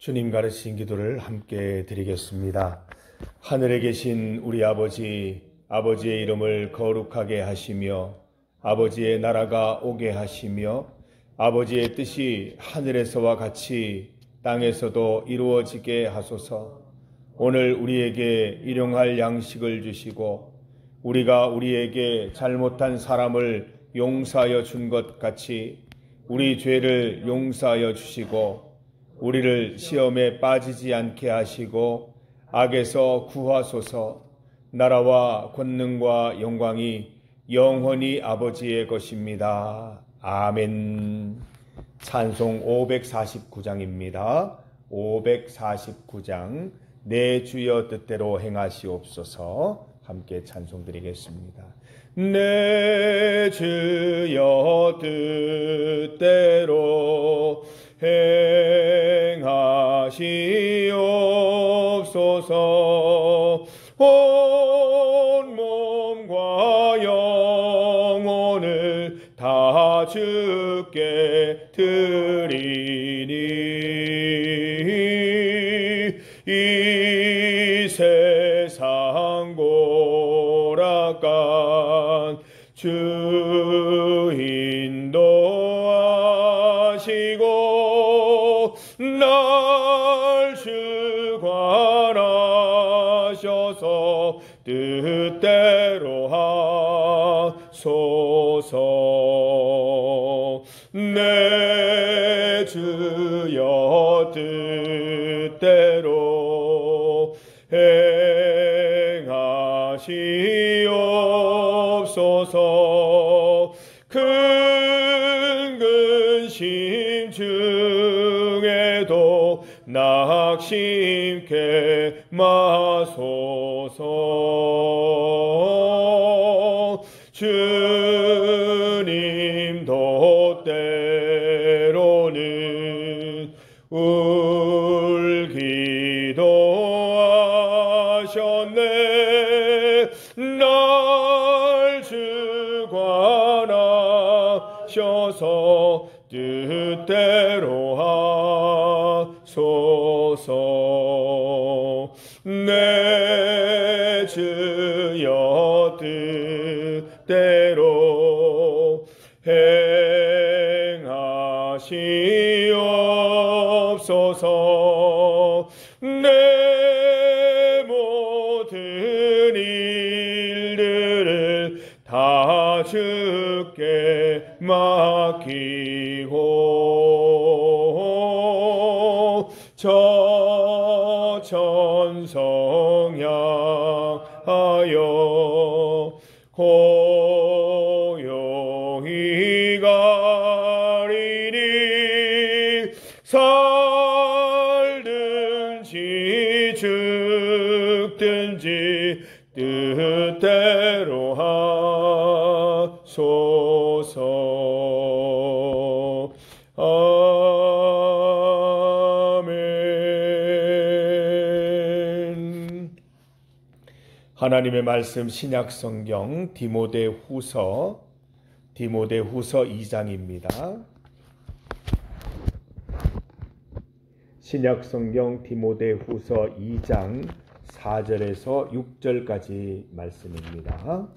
주님 가르치신 기도를 함께 드리겠습니다. 하늘에 계신 우리 아버지, 아버지의 이름을 거룩하게 하시며 아버지의 나라가 오게 하시며 아버지의 뜻이 하늘에서와 같이 땅에서도 이루어지게 하소서. 오늘 우리에게 일용할 양식을 주시고 우리가 우리에게 잘못한 사람을 용서하여 준 것 같이 우리 죄를 용서하여 주시고 우리를 시험에 빠지지 않게 하시고 악에서 구하소서. 나라와 권능과 영광이 영원히 아버지의 것입니다. 아멘. 찬송 549장입니다. 549장 내 주여 뜻대로 행하시옵소서. 함께 찬송드리겠습니다. 내 주여 뜻대로 행하시옵소서. 온 몸과 영혼을 다 주께 드리니 이 세상 고락간 주 인도하시고 날 주관하셔서 뜻대로 하소서. 내 주여 뜻대로 행하시옵소서. 큰 근심 중에도 낙심케 마소서. 주님도 때로는 울기도 하셨네. 날 주관하셔서 뜻대로 하소서. 내 주여 뜻대로 행하시옵소서. 내 모든 일들을 다 주께 맡기고 저 천성 향하여 고요히 가리니 살든지 죽든지 뜻대로 하소서. 아멘. 하나님의 말씀 신약성경 디모데후서 2장입니다. 신약성경 디모데후서 2장 4절에서 6절까지 말씀입니다.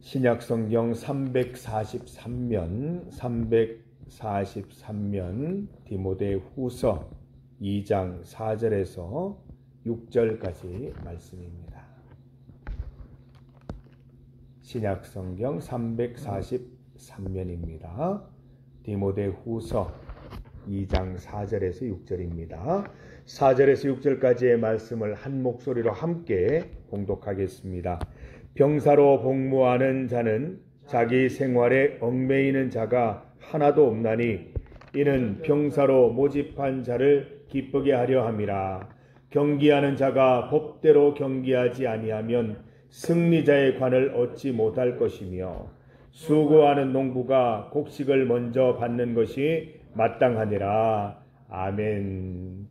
신약성경 343면 디모데후서 2장 4절에서 6절까지 말씀입니다. 신약성경 343면입니다. 디모데후서 2장 4절에서 6절입니다. 4절에서 6절까지의 말씀을 한 목소리로 함께 봉독하겠습니다. 병사로 복무하는 자는 자기 생활에 얽매이는 자가 하나도 없나니 이는 병사로 모집한 자를 기쁘게 하려 함이라. 경기하는 자가 법대로 경기하지 아니하면 승리자의 관을 얻지 못할 것이며 수고하는 농부가 곡식을 먼저 받는 것이 마땅하니라. 아멘.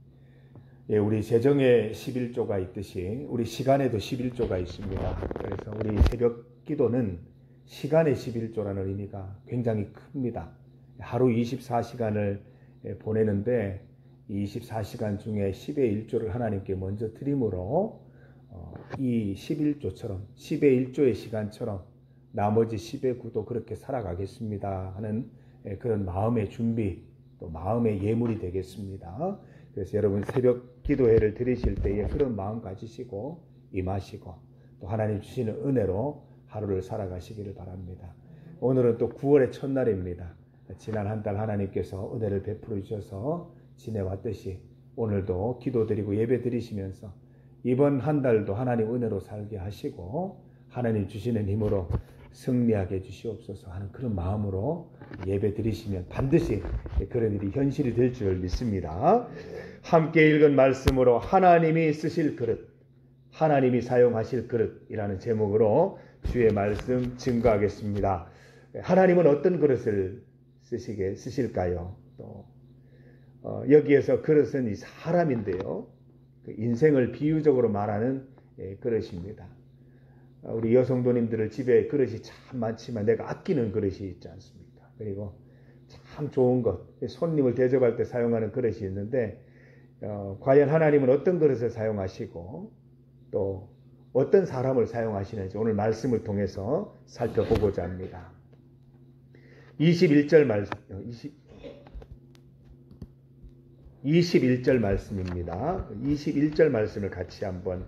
예, 우리 재정에 11조가 있듯이 우리 시간에도 11조가 있습니다. 그래서 우리 새벽 기도는 시간의 11조라는 의미가 굉장히 큽니다. 하루 24시간을 보내는데 24시간 중에 10의 1조를 하나님께 먼저 드림으로 이 11조처럼 10의 1조의 시간처럼 나머지 10의 9도 그렇게 살아가겠습니다 하는 그런 마음의 준비, 또 마음의 예물이 되겠습니다. 그래서 여러분 새벽 기도회를 드리실 때에 그런 마음 가지시고 임하시고 또 하나님 주시는 은혜로 하루를 살아가시기를 바랍니다. 오늘은 또 9월의 첫날입니다. 지난 한 달 하나님께서 은혜를 베풀어 주셔서 지내왔듯이 오늘도 기도드리고 예배 드리시면서 이번 한 달도 하나님 은혜로 살게 하시고 하나님 주시는 힘으로 승리하게 해주시옵소서 하는 그런 마음으로 예배 드리시면 반드시 그런 일이 현실이 될 줄 믿습니다. 함께 읽은 말씀으로 하나님이 쓰실 그릇, 하나님이 사용하실 그릇이라는 제목으로 주의 말씀 증거하겠습니다. 하나님은 어떤 그릇을 쓰실까요? 또 여기에서 그릇은 이 사람인데요. 그 인생을 비유적으로 말하는 그릇입니다. 우리 여성도님들을 집에 그릇이 참 많지만 내가 아끼는 그릇이 있지 않습니까? 그리고 참 좋은 것, 손님을 대접할 때 사용하는 그릇이 있는데 과연 하나님은 어떤 그릇을 사용하시고 또 어떤 사람을 사용하시는지 오늘 말씀을 통해서 살펴보고자 합니다. 21절 말씀입니다. 21절 말씀을 같이 한번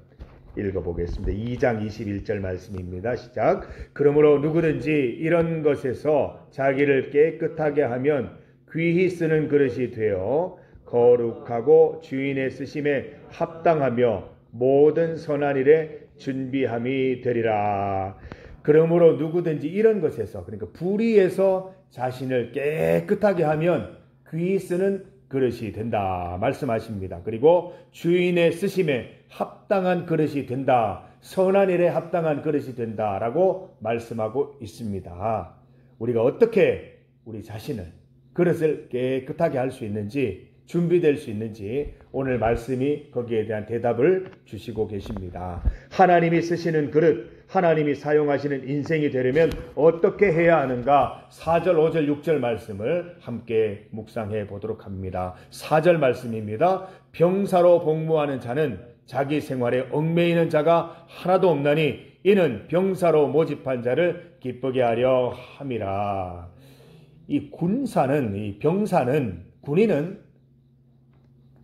읽어보겠습니다. 2장 21절 말씀입니다. 시작. 그러므로 누구든지 이런 것에서 자기를 깨끗하게 하면 귀히 쓰는 그릇이 되어 거룩하고 주인의 쓰심에 합당하며 모든 선한 일에 준비함이 되리라. 그러므로 누구든지 이런 것에서, 그러니까 불의에서 자신을 깨끗하게 하면 귀히 쓰는 그릇이 된다 말씀하십니다. 그리고 주인의 쓰심에 합당한 그릇이 된다, 선한 일에 합당한 그릇이 된다라고 말씀하고 있습니다. 우리가 어떻게 우리 자신을, 그릇을 깨끗하게 할 수 있는지, 준비될 수 있는지 오늘 말씀이 거기에 대한 대답을 주시고 계십니다. 하나님이 쓰시는 그릇, 하나님이 사용하시는 인생이 되려면 어떻게 해야 하는가? 4절, 5절, 6절 말씀을 함께 묵상해 보도록 합니다. 4절 말씀입니다. 병사로 복무하는 자는 자기 생활에 얽매이는 자가 하나도 없나니 이는 병사로 모집한 자를 기쁘게 하려 함이라. 이 군사는, 이 병사는, 군인은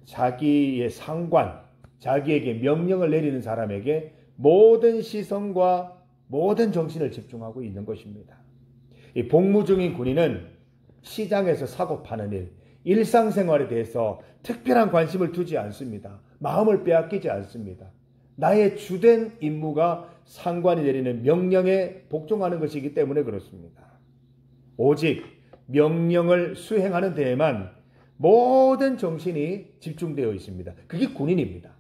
자기의 상관, 자기에게 명령을 내리는 사람에게 모든 시선과 모든 정신을 집중하고 있는 것입니다. 이 복무 중인 군인은 시장에서 사고 파는 일, 일상생활에 대해서 특별한 관심을 두지 않습니다. 마음을 빼앗기지 않습니다. 나의 주된 임무가 상관이 내리는 명령에 복종하는 것이기 때문에 그렇습니다. 오직 명령을 수행하는 데에만 모든 정신이 집중되어 있습니다. 그게 군인입니다.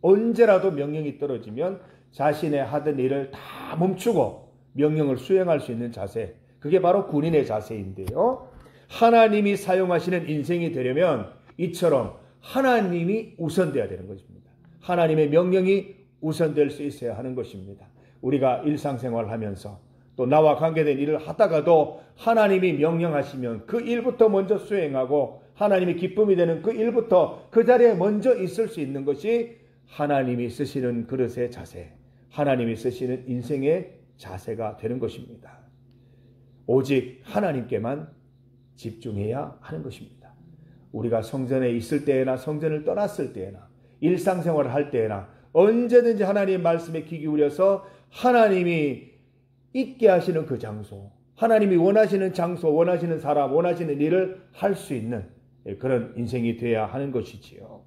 언제라도 명령이 떨어지면 자신의 하던 일을 다 멈추고 명령을 수행할 수 있는 자세, 그게 바로 군인의 자세인데요. 하나님이 사용하시는 인생이 되려면 이처럼 하나님이 우선돼야 되는 것입니다. 하나님의 명령이 우선될 수 있어야 하는 것입니다. 우리가 일상생활을 하면서 또 나와 관계된 일을 하다가도 하나님이 명령하시면 그 일부터 먼저 수행하고 하나님이 기쁨이 되는 그 일부터 그 자리에 먼저 있을 수 있는 것이 하나님이 쓰시는 그릇의 자세, 하나님이 쓰시는 인생의 자세가 되는 것입니다. 오직 하나님께만 집중해야 하는 것입니다. 우리가 성전에 있을 때나 성전을 떠났을 때나 일상생활을 할 때나 언제든지 하나님의 말씀에 귀 기울여서 하나님이 있게 하시는 그 장소, 하나님이 원하시는 장소, 원하시는 사람, 원하시는 일을 할 수 있는 그런 인생이 되어야 하는 것이지요.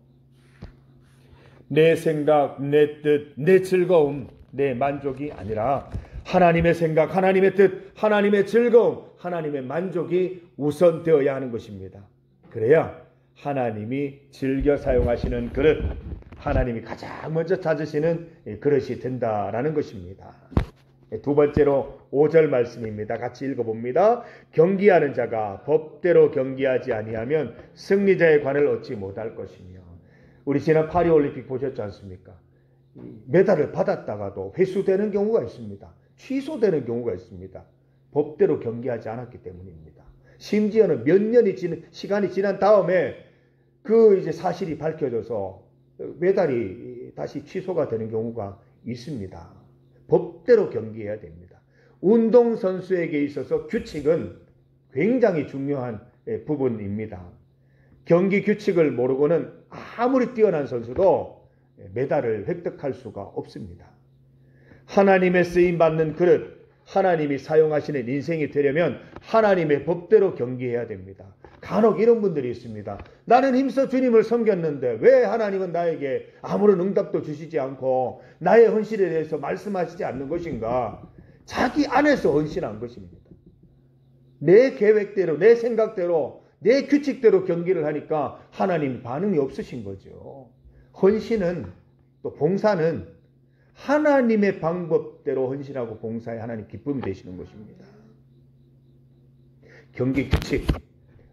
내 생각, 내 뜻, 내 즐거움, 내 만족이 아니라 하나님의 생각, 하나님의 뜻, 하나님의 즐거움, 하나님의 만족이 우선되어야 하는 것입니다. 그래야 하나님이 즐겨 사용하시는 그릇, 하나님이 가장 먼저 찾으시는 그릇이 된다라는 것입니다. 두 번째로 5절 말씀입니다. 같이 읽어봅니다. 경기하는 자가 법대로 경기하지 아니하면 승리자의 관을 얻지 못할 것이며. 우리 지난 파리올림픽 보셨지 않습니까? 메달을 받았다가도 회수되는 경우가 있습니다. 취소되는 경우가 있습니다. 법대로 경기하지 않았기 때문입니다. 심지어는 몇 년이 시간이 지난 다음에 그 이제 사실이 밝혀져서 메달이 다시 취소가 되는 경우가 있습니다. 법대로 경기해야 됩니다. 운동선수에게 있어서 규칙은 굉장히 중요한 부분입니다. 경기 규칙을 모르고는 아무리 뛰어난 선수도 메달을 획득할 수가 없습니다. 하나님의 쓰임받는 그릇, 하나님이 사용하시는 인생이 되려면 하나님의 법대로 경기해야 됩니다. 간혹 이런 분들이 있습니다. 나는 힘써 주님을 섬겼는데 왜 하나님은 나에게 아무런 응답도 주시지 않고 나의 헌신에 대해서 말씀하시지 않는 것인가? 자기 안에서 헌신한 것입니다. 내 계획대로, 내 생각대로, 내 규칙대로 경기를 하니까 하나님 반응이 없으신 거죠. 헌신은, 또 봉사는 하나님의 방법대로 헌신하고 봉사에 하나님 기쁨이 되시는 것입니다. 경기 규칙,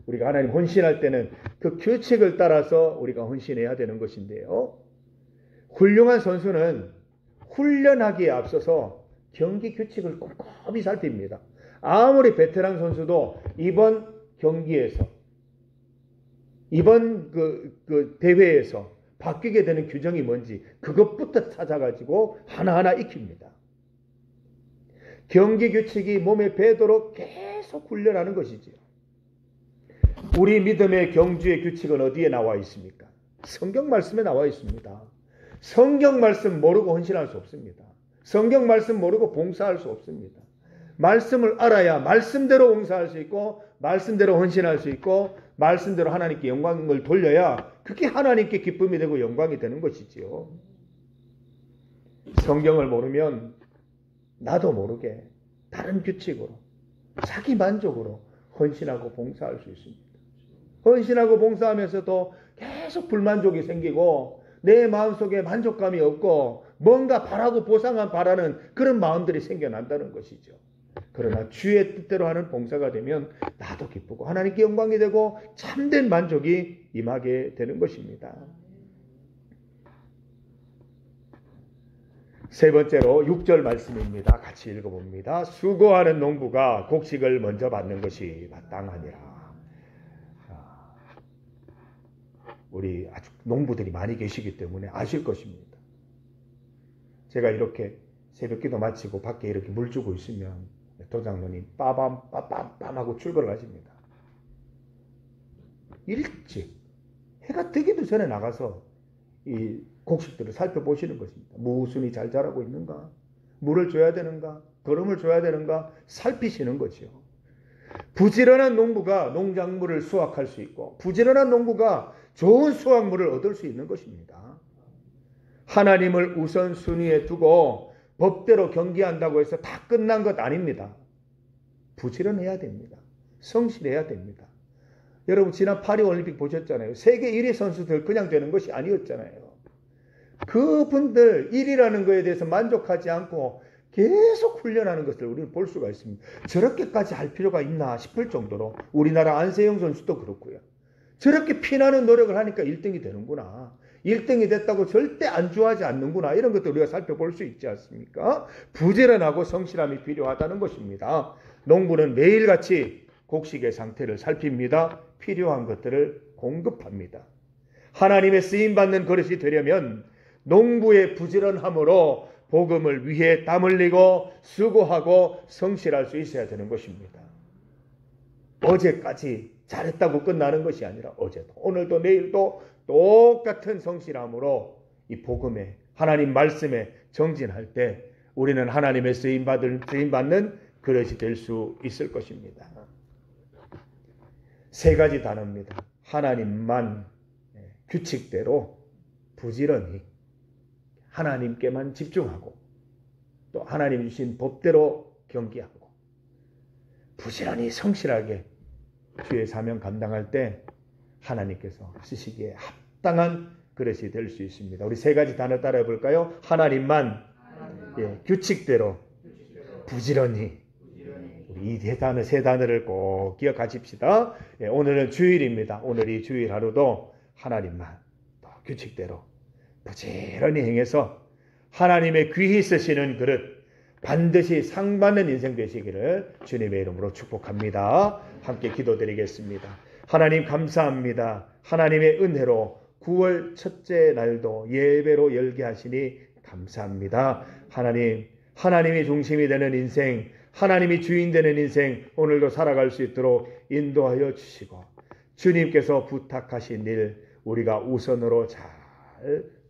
우리가 하나님 헌신할 때는 그 규칙을 따라서 우리가 헌신해야 되는 것인데요. 훌륭한 선수는 훈련하기에 앞서서 경기 규칙을 꼼꼼히 살핍니다. 아무리 베테랑 선수도 이번 경기에서, 이번 그 대회에서 바뀌게 되는 규정이 뭔지 그것부터 찾아가지고 하나하나 익힙니다. 경기 규칙이 몸에 배도록 계속 훈련하는 것이지요. 우리 믿음의 경주의 규칙은 어디에 나와 있습니까? 성경 말씀에 나와 있습니다. 성경 말씀 모르고 헌신할 수 없습니다. 성경 말씀 모르고 봉사할 수 없습니다. 말씀을 알아야 말씀대로 봉사할 수 있고 말씀대로 헌신할 수 있고 말씀대로 하나님께 영광을 돌려야 그게 하나님께 기쁨이 되고 영광이 되는 것이지요. 성경을 모르면 나도 모르게 다른 규칙으로 자기 만족으로 헌신하고 봉사할 수 있습니다. 헌신하고 봉사하면서도 계속 불만족이 생기고 내 마음속에 만족감이 없고 뭔가 바라고 보상한 바라는 그런 마음들이 생겨난다는 것이죠. 그러나 주의 뜻대로 하는 봉사가 되면 나도 기쁘고 하나님께 영광이 되고 참된 만족이 임하게 되는 것입니다. 세 번째로 6절 말씀입니다. 같이 읽어봅니다. 수고하는 농부가 곡식을 먼저 받는 것이 마땅하니라. 우리 아주 농부들이 많이 계시기 때문에 아실 것입니다. 제가 이렇게 새벽기도 마치고 밖에 이렇게 물 주고 있으면 도장로님 빠밤 하고 출근을 하십니다. 일찍 해가 뜨기도 전에 나가서 이 곡식들을 살펴보시는 것입니다. 무순이 잘 자라고 있는가? 물을 줘야 되는가? 거름을 줘야 되는가? 살피시는 거죠. 부지런한 농부가 농작물을 수확할 수 있고 부지런한 농부가 좋은 수확물을 얻을 수 있는 것입니다. 하나님을 우선순위에 두고 법대로 경기한다고 해서 다 끝난 것 아닙니다. 부지런해야 됩니다. 성실해야 됩니다. 여러분 지난 파리올림픽 보셨잖아요. 세계 1위 선수들 그냥 되는 것이 아니었잖아요. 그분들 1위라는 것에 대해서 만족하지 않고 계속 훈련하는 것을 우리는 볼 수가 있습니다. 저렇게까지 할 필요가 있나 싶을 정도로 우리나라 안세영 선수도 그렇고요. 저렇게 피나는 노력을 하니까 1등이 되는구나. 1등이 됐다고 절대 안주하지 않는구나. 이런 것도 우리가 살펴볼 수 있지 않습니까? 부지런하고 성실함이 필요하다는 것입니다. 농부는 매일같이 곡식의 상태를 살핍니다. 필요한 것들을 공급합니다. 하나님의 쓰임받는 그릇이 되려면 농부의 부지런함으로 복음을 위해 땀 흘리고 수고하고 성실할 수 있어야 되는 것입니다. 어제까지 잘했다고 끝나는 것이 아니라 어제도 오늘도 내일도 똑같은 성실함으로 이 복음에 하나님 말씀에 정진할 때 우리는 하나님의 쓰임받는 그릇이 될 수 있을 것입니다. 세 가지 단어입니다. 하나님만 규칙대로 부지런히 하나님께만 집중하고 또 하나님 주신 법대로 경기하고 부지런히 성실하게 주의 사명 감당할 때 하나님께서 쓰시기에 합당한 그릇이 될 수 있습니다. 우리 세 가지 단어 따라해 볼까요? 하나님만 규칙대로 부지런히 우리 이 세 단어를 꼭 기억하십시다. 오늘은 주일입니다. 오늘 이 주일 하루도 하나님만 또 규칙대로 부지런히 행해서 하나님의 귀히 쓰시는 그릇, 반드시 상받는 인생 되시기를 주님의 이름으로 축복합니다. 함께 기도드리겠습니다. 하나님 감사합니다. 하나님의 은혜로 9월 첫째 날도 예배로 열게 하시니 감사합니다. 하나님이 중심이 되는 인생, 하나님이 주인 되는 인생 오늘도 살아갈 수 있도록 인도하여 주시고 주님께서 부탁하신 일 우리가 우선으로 잘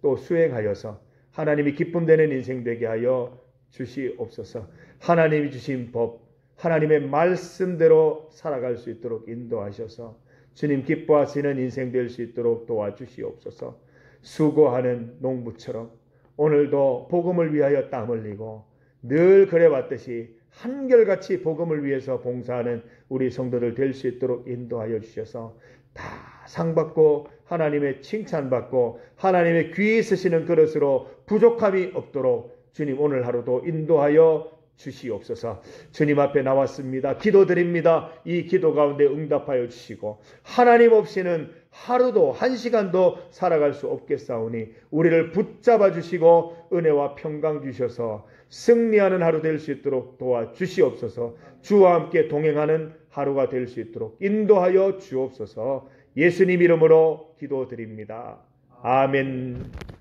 또 수행하여서 하나님이 기쁨 되는 인생 되게 하여 주시옵소서. 하나님이 주신 법, 하나님의 말씀대로 살아갈 수 있도록 인도하셔서 주님 기뻐하시는 인생 될 수 있도록 도와주시옵소서. 수고하는 농부처럼 오늘도 복음을 위하여 땀 흘리고 늘 그래왔듯이 한결같이 복음을 위해서 봉사하는 우리 성도들 될 수 있도록 인도하여 주셔서 다 상받고 하나님의 칭찬받고 하나님의 귀 쓰시는 그릇으로 부족함이 없도록 주님 오늘 하루도 인도하여 주시옵소서. 주님 앞에 나왔습니다. 기도드립니다. 이 기도 가운데 응답하여 주시고 하나님 없이는 하루도 한 시간도 살아갈 수 없겠사오니 우리를 붙잡아 주시고 은혜와 평강 주셔서 승리하는 하루 될 수 있도록 도와주시옵소서. 주와 함께 동행하는 하루가 될 수 있도록 인도하여 주옵소서. 예수님 이름으로 기도드립니다. 아멘.